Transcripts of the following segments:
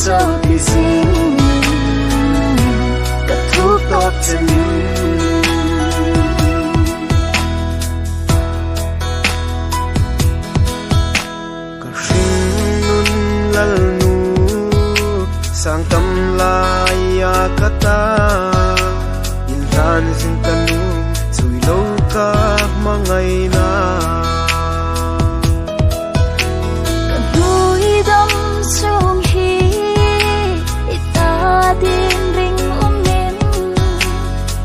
châu thì xin cất thuốc tốt chân cả sinh nun lal nu sang tâm lai ya kata ilran sin kanu chui lâu ka mangai na sung hi ita din ring umin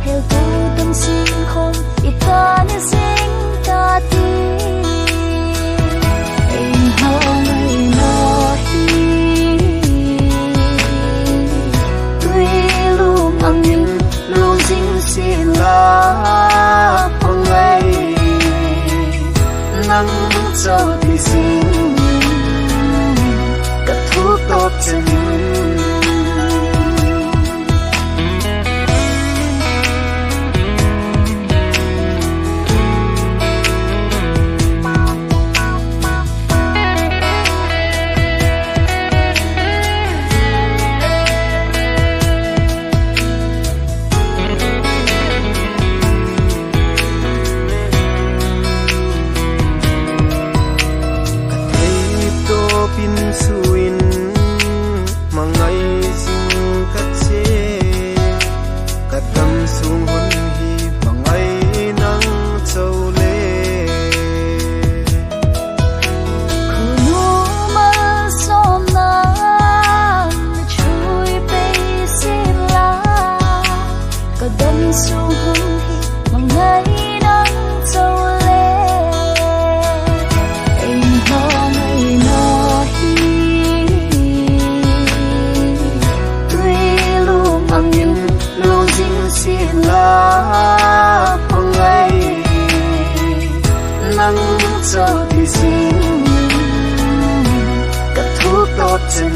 hel tu tâm sin không ita ni sing ta ti em hao ngày nó hi tuy luôn âm nhim luôn dinh xin la phong ngày nắng châu thì xin thuốc tốt chân pin suin mangai sing katse kadam sung hun hi mangai nang chole kuno ma som na chui pe sila kadam sung hun hi mangai nang chole em ho mai no xin la phong ngày nắng châu thì xin cất thuốc tốt chân